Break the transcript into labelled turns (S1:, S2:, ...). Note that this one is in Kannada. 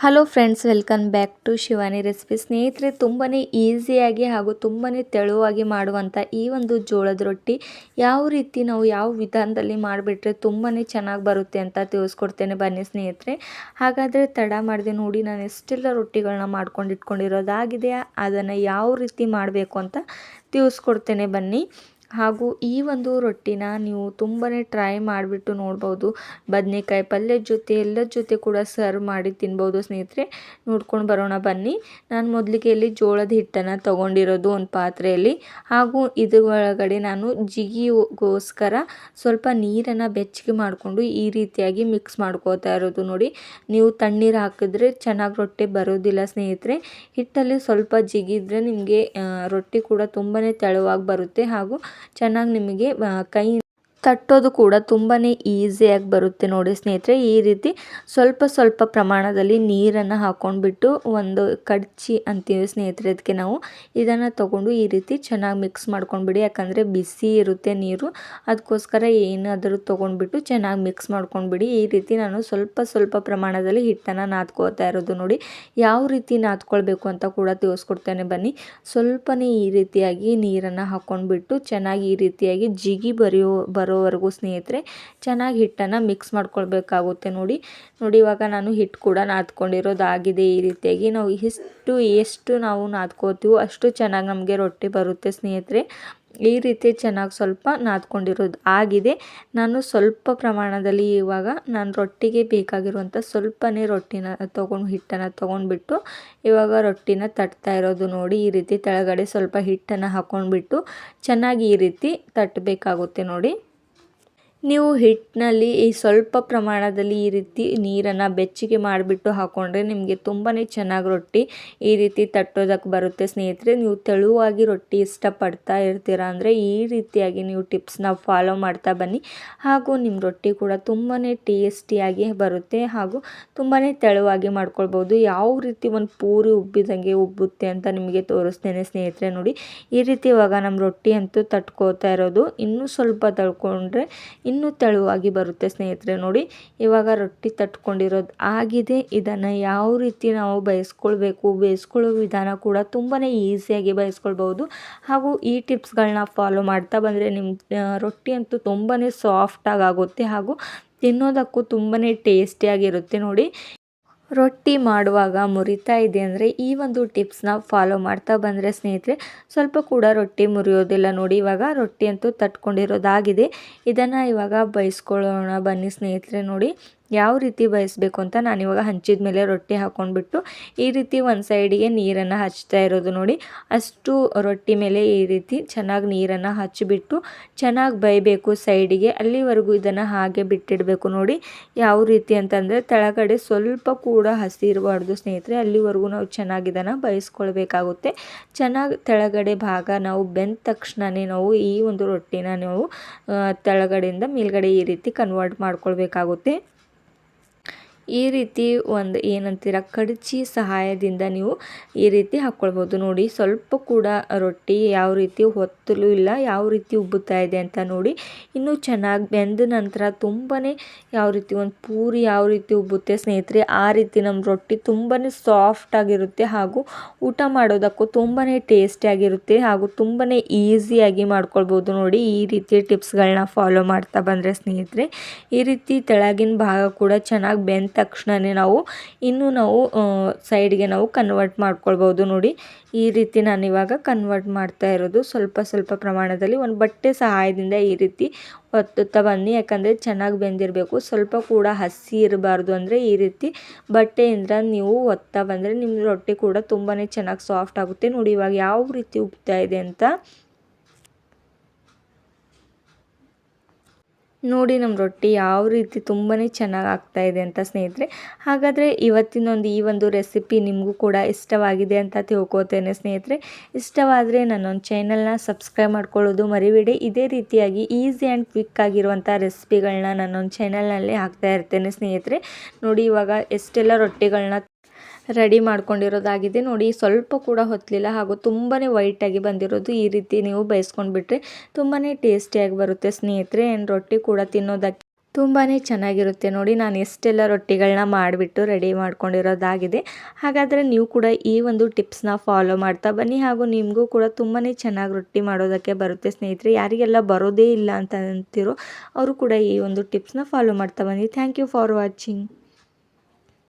S1: Hello friends, welcome back to Shivani recipe. ಸ್ನೇಹಿತರೆ, ತುಂಬಾ ಈಸಿಯಾಗಿ ಹಾಗೂ ತುಂಬಾ ತೆಳುವಾಗಿ ಮಾಡುವಂಥ ಈ ಒಂದು ಜೋಳದ ರೊಟ್ಟಿ ಯಾವ ರೀತಿ ನಾವು ಯಾವ ವಿಧಾನದಲ್ಲಿ ಮಾಡಿಬಿಟ್ರೆ ತುಂಬಾ ಚೆನ್ನಾಗಿ ಬರುತ್ತೆ ಅಂತ ತಿಳಿಸ್ಕೊಡ್ತೇನೆ. ಬನ್ನಿ ಸ್ನೇಹಿತರೆ, ಹಾಗಾದರೆ ತಡ ಮಾಡಿದೆ ನೋಡಿ, ನಾನು ಎಷ್ಟೆಲ್ಲ ರೊಟ್ಟಿಗಳನ್ನ ಮಾಡ್ಕೊಂಡು ಇಟ್ಕೊಂಡಿರೋದಾಗಿದೆ, ಅದನ್ನು ಯಾವ ರೀತಿ ಮಾಡಬೇಕು ಅಂತ ತಿಳಿಸ್ಕೊಡ್ತೇನೆ ಬನ್ನಿ. ಹಾಗೂ ಈ ಒಂದು ರೊಟ್ಟಿನ ನೀವು ತುಂಬಾ ಟ್ರೈ ಮಾಡಿಬಿಟ್ಟು ನೋಡ್ಬೋದು. ಬದನೆಕಾಯಿ ಪಲ್ಯದ ಜೊತೆ ಎಲ್ಲದ ಜೊತೆ ಕೂಡ ಸರ್ವ್ ಮಾಡಿ ತಿನ್ಬೋದು ಸ್ನೇಹಿತರೆ. ನೋಡ್ಕೊಂಡು ಬರೋಣ ಬನ್ನಿ. ನಾನು ಮೊದಲಿಗೆ ಇಲ್ಲಿ ಜೋಳದ ಹಿಟ್ಟನ್ನು ತೊಗೊಂಡಿರೋದು ಒಂದು ಪಾತ್ರೆಯಲ್ಲಿ, ಹಾಗೂ ಇದ್ರ ಒಳಗಡೆ ನಾನು ಜಿಗಿಗೋಸ್ಕರ ಸ್ವಲ್ಪ ನೀರನ್ನು ಬೆಚ್ಚಗೆ ಮಾಡಿಕೊಂಡು ಈ ರೀತಿಯಾಗಿ ಮಿಕ್ಸ್ ಮಾಡ್ಕೋತಾ ಇರೋದು ನೋಡಿ. ನೀವು ತಣ್ಣೀರು ಹಾಕಿದ್ರೆ ಚೆನ್ನಾಗಿ ರೊಟ್ಟಿ ಬರೋದಿಲ್ಲ ಸ್ನೇಹಿತರೆ. ಹಿಟ್ಟಲ್ಲಿ ಸ್ವಲ್ಪ ಜಿಗಿದ್ರೆ ನಿಮಗೆ ರೊಟ್ಟಿ ಕೂಡ ತುಂಬಾ ತೆಳುವಾಗಿ ಬರುತ್ತೆ, ಹಾಗೂ ಚೆನ್ನಾಗಿ ನಿಮಗೆ ಕೈ ತಟ್ಟೋದು ಕೂಡ ತುಂಬಾ ಈಸಿಯಾಗಿ ಬರುತ್ತೆ ನೋಡಿ ಸ್ನೇಹಿತರೆ. ಈ ರೀತಿ ಸ್ವಲ್ಪ ಸ್ವಲ್ಪ ಪ್ರಮಾಣದಲ್ಲಿ ನೀರನ್ನು ಹಾಕ್ಕೊಂಡ್ಬಿಟ್ಟು ಒಂದು ಕಡ್ಚಿ ಅಂತೀವಿ ಸ್ನೇಹಿತರೆ, ಅದಕ್ಕೆ ನಾವು ಇದನ್ನು ತೊಗೊಂಡು ಈ ರೀತಿ ಚೆನ್ನಾಗಿ ಮಿಕ್ಸ್ ಮಾಡ್ಕೊಂಡ್ಬಿಡಿ. ಯಾಕಂದರೆ ಬಿಸಿ ಇರುತ್ತೆ ನೀರು, ಅದಕ್ಕೋಸ್ಕರ ಏನಾದರೂ ತೊಗೊಂಡ್ಬಿಟ್ಟು ಚೆನ್ನಾಗಿ ಮಿಕ್ಸ್ ಮಾಡ್ಕೊಂಡ್ಬಿಡಿ. ಈ ರೀತಿ ನಾನು ಸ್ವಲ್ಪ ಸ್ವಲ್ಪ ಪ್ರಮಾಣದಲ್ಲಿ ಹಿಟ್ಟನ್ನು ನಾದ್ಕೋತಾ ಇರೋದು ನೋಡಿ. ಯಾವ ರೀತಿ ನಾದ್ಕೊಳ್ಬೇಕು ಅಂತ ಕೂಡ ತಿಳಿಸ್ಕೊಡ್ತೇನೆ ಬನ್ನಿ. ಸ್ವಲ್ಪನೇ ಈ ರೀತಿಯಾಗಿ ನೀರನ್ನು ಹಾಕ್ಕೊಂಡ್ಬಿಟ್ಟು ಚೆನ್ನಾಗಿ ಈ ರೀತಿಯಾಗಿ ಜಿಗಿ ಬರೋವರೆಗೂ ಸ್ನೇಹಿತರೆ ಚೆನ್ನಾಗಿ ಹಿಟ್ಟನ್ನು ಮಿಕ್ಸ್ ಮಾಡ್ಕೊಳ್ಬೇಕಾಗುತ್ತೆ ನೋಡಿ. ಇವಾಗ ನಾನು ಹಿಟ್ಟು ಕೂಡ ನಾದ್ಕೊಂಡಿರೋದಾಗಿದೆ. ಈ ರೀತಿಯಾಗಿ ನಾವು ಎಷ್ಟು ನಾವು ನಾದ್ಕೋತೀವೋ ಅಷ್ಟು ಚೆನ್ನಾಗಿ ನಮಗೆ ರೊಟ್ಟಿ ಬರುತ್ತೆ ಸ್ನೇಹಿತರೆ. ಈ ರೀತಿ ಚೆನ್ನಾಗಿ ಸ್ವಲ್ಪ ನಾದ್ಕೊಂಡಿರೋದು ಆಗಿದೆ. ನಾನು ಸ್ವಲ್ಪ ಪ್ರಮಾಣದಲ್ಲಿ ಇವಾಗ ನಾನು ರೊಟ್ಟಿಗೆ ಬೇಕಾಗಿರುವಂಥ ಸ್ವಲ್ಪನೇ ಹಿಟ್ಟನ್ನು ತೊಗೊಂಡ್ಬಿಟ್ಟು ಇವಾಗ ರೊಟ್ಟಿನ ತಟ್ತಾ ಇರೋದು ನೋಡಿ. ಈ ರೀತಿ ಕೆಳಗಡೆ ಸ್ವಲ್ಪ ಹಿಟ್ಟನ್ನು ಹಾಕ್ಕೊಂಡ್ಬಿಟ್ಟು ಚೆನ್ನಾಗಿ ಈ ರೀತಿ ತಟ್ಟಬೇಕಾಗುತ್ತೆ ನೋಡಿ. ನೀವು ಹಿಟ್ಟಿನಲ್ಲಿ ಈ ಸ್ವಲ್ಪ ಪ್ರಮಾಣದಲ್ಲಿ ಈ ರೀತಿ ನೀರನ್ನು ಬೆಚ್ಚಗೆ ಮಾಡಿಬಿಟ್ಟು ಹಾಕ್ಕೊಂಡ್ರೆ ನಿಮಗೆ ತುಂಬಾ ಚೆನ್ನಾಗಿ ರೊಟ್ಟಿ ಈ ರೀತಿ ತಟ್ಟೋದಕ್ಕೆ ಬರುತ್ತೆ ಸ್ನೇಹಿತರೆ. ನೀವು ತೆಳುವಾಗಿ ರೊಟ್ಟಿ ಇಷ್ಟಪಡ್ತಾ ಇರ್ತೀರ ಅಂದರೆ ಈ ರೀತಿಯಾಗಿ ನೀವು ಟಿಪ್ಸ್ನ ಫಾಲೋ ಮಾಡ್ತಾ ಬನ್ನಿ, ಹಾಗೂ ನಿಮ್ಮ ರೊಟ್ಟಿ ಕೂಡ ತುಂಬಾ ಟೇಸ್ಟಿಯಾಗಿ ಬರುತ್ತೆ, ಹಾಗೂ ತುಂಬಾ ತೆಳುವಾಗಿ ಮಾಡ್ಕೊಳ್ಬೋದು. ಯಾವ ರೀತಿ ಒಂದು ಪೂರಿ ಉಬ್ಬಿದಂಗೆ ಉಬ್ಬುತ್ತೆ ಅಂತ ನಿಮಗೆ ತೋರಿಸ್ತೇನೆ ಸ್ನೇಹಿತರೆ ನೋಡಿ. ಈ ರೀತಿ ಇವಾಗ ನಮ್ಮ ರೊಟ್ಟಿ ಅಂತೂ ತಟ್ಕೋತಾ ಇರೋದು, ಇನ್ನೂ ಸ್ವಲ್ಪ ತಳ್ಕೊಂಡ್ರೆ ಇನ್ನೂ ತೆಳುವಾಗಿ ಬರುತ್ತೆ ಸ್ನೇಹಿತರೆ ನೋಡಿ. ಇವಾಗ ರೊಟ್ಟಿ ತಟ್ಕೊಂಡಿರೋದು ಆಗಿದೆ. ಇದನ್ನು ಯಾವ ರೀತಿ ನಾವು ಬೇಯಿಸ್ಕೊಳ್ಳೋ ವಿಧಾನ ಕೂಡ ತುಂಬಾ ಈಸಿಯಾಗಿ ಬೇಯಿಸ್ಕೊಳ್ಬೋದು, ಹಾಗೂ ಈ ಟಿಪ್ಸ್ಗಳನ್ನ ಫಾಲೋ ಮಾಡ್ತಾ ಬಂದರೆ ನಿಮ್ಮ ರೊಟ್ಟಿ ಅಂತೂ ತುಂಬಾ ಸಾಫ್ಟಾಗಿ ಆಗುತ್ತೆ, ಹಾಗೂ ತಿನ್ನೋದಕ್ಕೂ ತುಂಬಾ ಟೇಸ್ಟಿಯಾಗಿರುತ್ತೆ ನೋಡಿ. ರೊಟ್ಟಿ ಮಾಡುವಾಗ ಮುರಿತಾ ಇದೆ ಅಂದರೆ ಈ ಒಂದು ಟಿಪ್ಸ್ನ ಫಾಲೋ ಮಾಡ್ತಾ ಬಂದರೆ ಸ್ನೇಹಿತರೆ ಸ್ವಲ್ಪ ಕೂಡ ರೊಟ್ಟಿ ಮುರಿಯೋದಿಲ್ಲ ನೋಡಿ. ಇವಾಗ ರೊಟ್ಟಿ ಅಂತೂ ತಟ್ಕೊಂಡಿರೋದಾಗಿದೆ. ಇದನ್ನು ಇವಾಗ ಬೇಯಿಸ್ಕೊಳ್ಳೋಣ ಬನ್ನಿ ಸ್ನೇಹಿತರೆ ನೋಡಿ. ಯಾವ ರೀತಿ ಬೇಯಿಸ್ಬೇಕು ಅಂತ ನಾನಿವಾಗ ಹಂಚಿದ ಮೇಲೆ ರೊಟ್ಟಿ ಹಾಕ್ಕೊಂಡ್ಬಿಟ್ಟು ಈ ರೀತಿ ಒಂದು ಸೈಡಿಗೆ ನೀರನ್ನು ಹಚ್ತಾ ಇರೋದು ನೋಡಿ. ಅಷ್ಟು ರೊಟ್ಟಿ ಮೇಲೆ ಈ ರೀತಿ ಚೆನ್ನಾಗಿ ನೀರನ್ನು ಹಚ್ಚಿಬಿಟ್ಟು ಚೆನ್ನಾಗಿ ಬೇಯಬೇಕು ಸೈಡಿಗೆ, ಅಲ್ಲಿವರೆಗೂ ಇದನ್ನು ಹಾಗೆ ಬಿಟ್ಟಿಡಬೇಕು ನೋಡಿ. ಯಾವ ರೀತಿ ಅಂತಂದರೆ ಕೆಳಗಡೆ ಸ್ವಲ್ಪ ಕೂಡ ಹಸಿ ಇರಬಾರ್ದು ಸ್ನೇಹಿತರೆ, ಅಲ್ಲಿವರೆಗೂ ನಾವು ಚೆನ್ನಾಗಿ ಇದನ್ನು ಬೇಯಿಸ್ಕೊಳ್ಬೇಕಾಗುತ್ತೆ. ಚೆನ್ನಾಗಿ ಕೆಳಗಡೆ ಭಾಗ ನಾವು ಬೆಂದ ತಕ್ಷಣವೇ ನಾವು ಈ ಒಂದು ರೊಟ್ಟಿನ ನಾವು ಕೆಳಗಡೆಯಿಂದ ಮೇಲ್ಗಡೆ ಈ ರೀತಿ ಕನ್ವರ್ಟ್ ಮಾಡ್ಕೊಳ್ಬೇಕಾಗುತ್ತೆ. ಈ ರೀತಿ ಒಂದು ಏನಂತೀರ ಕಡಚಿ ಸಹಾಯದಿಂದ ನೀವು ಈ ರೀತಿ ಹಾಕ್ಕೊಳ್ಬೋದು ನೋಡಿ. ಸ್ವಲ್ಪ ಕೂಡ ರೊಟ್ಟಿ ಯಾವ ರೀತಿ ಹೊತ್ತಲೂ ಇಲ್ಲ, ಯಾವ ರೀತಿ ಉಬ್ಬುತ್ತಾ ಇದೆ ಅಂತ ನೋಡಿ. ಇನ್ನೂ ಚೆನ್ನಾಗಿ ಬೆಂದ ನಂತರ ತುಂಬಾ ಯಾವ ರೀತಿ ಒಂದು ಪೂರಿ ಯಾವ ರೀತಿ ಉಬ್ಬುತ್ತೆ ಸ್ನೇಹಿತರೆ, ಆ ರೀತಿ ನಮ್ಮ ರೊಟ್ಟಿ ತುಂಬಾ ಸಾಫ್ಟಾಗಿರುತ್ತೆ, ಹಾಗೂ ಊಟ ಮಾಡೋದಕ್ಕೂ ತುಂಬಾ ಟೇಸ್ಟಿಯಾಗಿರುತ್ತೆ, ಹಾಗೂ ತುಂಬಾ ಈಸಿಯಾಗಿ ಮಾಡ್ಕೊಳ್ಬೋದು ನೋಡಿ. ಈ ರೀತಿ ಟಿಪ್ಸ್ಗಳನ್ನ ಫಾಲೋ ಮಾಡ್ತಾ ಬಂದರೆ ಸ್ನೇಹಿತರೆ ಈ ರೀತಿ ತೆಳಗಿನ ಭಾಗ ಕೂಡ ಚೆನ್ನಾಗಿ ಬೆಂದ ತಕ್ಷಣವೇ ನಾವು ಸೈಡ್ಗೆ ನಾವು ಕನ್ವರ್ಟ್ ಮಾಡ್ಕೊಳ್ಬೋದು ನೋಡಿ. ಈ ರೀತಿ ನಾನು ಇವಾಗ ಕನ್ವರ್ಟ್ ಮಾಡ್ತಾ ಇರೋದು ಸ್ವಲ್ಪ ಸ್ವಲ್ಪ ಪ್ರಮಾಣದಲ್ಲಿ ಒಂದು ಬಟ್ಟೆ ಸಹಾಯದಿಂದ ಈ ರೀತಿ ಒತ್ತುತ್ತಾ ಬನ್ನಿ. ಯಾಕಂದರೆ ಚೆನ್ನಾಗಿ ಬೆಂದಿರಬೇಕು, ಸ್ವಲ್ಪ ಕೂಡ ಹಸಿ ಇರಬಾರ್ದು. ಅಂದರೆ ಈ ರೀತಿ ಬಟ್ಟೆಯಿಂದ ನೀವು ಒತ್ತಾ ಬಂದರೆ ನಿಮ್ಮ ರೊಟ್ಟಿ ಕೂಡ ತುಂಬಾ ಚೆನ್ನಾಗಿ ಸಾಫ್ಟ್ ಆಗುತ್ತೆ ನೋಡಿ. ಇವಾಗ ಯಾವ ರೀತಿ ಉಬ್ತಾ ಇದೆ ಅಂತ ನೋಡಿ. ನಮ್ಮ ರೊಟ್ಟಿ ಯಾವ ರೀತಿ ತುಂಬಾ ಚೆನ್ನಾಗಿ ಆಗ್ತಾ ಇದೆ ಅಂತ ಸ್ನೇಹಿತರೆ. ಹಾಗಾದರೆ ಈ ಒಂದು ರೆಸಿಪಿ ನಿಮಗೂ ಕೂಡ ಇಷ್ಟವಾಗಿದೆ ಅಂತ ತಿಳ್ಕೊತೇನೆ ಸ್ನೇಹಿತರೆ. ಇಷ್ಟವಾದರೆ ನನ್ನೊಂದು ಚಾನಲ್ನ ಸಬ್ಸ್ಕ್ರೈಬ್ ಮಾಡ್ಕೊಳ್ಳೋದು ಮರಿಬೇಡಿ. ಇದೇ ರೀತಿಯಾಗಿ ಈಸಿ ಆ್ಯಂಡ್ ಕ್ವಿಕ್ ಆಗಿರುವಂಥ ರೆಸಿಪಿಗಳನ್ನ ನನ್ನೊಂದು ಚಾನಲ್ನಲ್ಲಿ ಹಾಕ್ತಾ ಇರ್ತೇನೆ ಸ್ನೇಹಿತರೆ ನೋಡಿ. ಇವಾಗ ಎಷ್ಟೆಲ್ಲ ರೊಟ್ಟಿಗಳನ್ನ ರೆಡಿ ಮಾಡ್ಕೊಂಡಿರೋದಾಗಿದೆ ನೋಡಿ. ಸ್ವಲ್ಪ ಕೂಡ ಹೊತ್ತಲಿಲ್ಲ, ಹಾಗೂ ತುಂಬಾ ವೈಟಾಗಿ ಬಂದಿರೋದು. ಈ ರೀತಿ ನೀವು ಬೇಯಿಸ್ಕೊಂಡ್ಬಿಟ್ರೆ ತುಂಬಾ ಟೇಸ್ಟಿಯಾಗಿ ಬರುತ್ತೆ ಸ್ನೇಹಿತರೆ. ರೊಟ್ಟಿ ಕೂಡ ತಿನ್ನೋದಕ್ಕೆ ತುಂಬಾ ಚೆನ್ನಾಗಿರುತ್ತೆ ನೋಡಿ. ನಾನು ಎಷ್ಟೆಲ್ಲ ರೊಟ್ಟಿಗಳನ್ನ ಮಾಡಿಬಿಟ್ಟು ರೆಡಿ ಮಾಡ್ಕೊಂಡಿರೋದಾಗಿದೆ. ಹಾಗಾದರೆ ನೀವು ಕೂಡ ಈ ಒಂದು ಟಿಪ್ಸ್ನ ಫಾಲೋ ಮಾಡ್ತಾ ಬನ್ನಿ, ಹಾಗೂ ನಿಮಗೂ ಕೂಡ ತುಂಬಾ ಚೆನ್ನಾಗಿ ರೊಟ್ಟಿ ಮಾಡೋದಕ್ಕೆ ಬರುತ್ತೆ ಸ್ನೇಹಿತರೆ. ಯಾರಿಗೆಲ್ಲ ಬರೋದೇ ಇಲ್ಲ ಅಂತ ಅಂತೀರೋ ಅವರು ಕೂಡ ಈ ಒಂದು ಟಿಪ್ಸ್ನ ಫಾಲೋ ಮಾಡ್ತಾ ಬನ್ನಿ. Thank you for watching.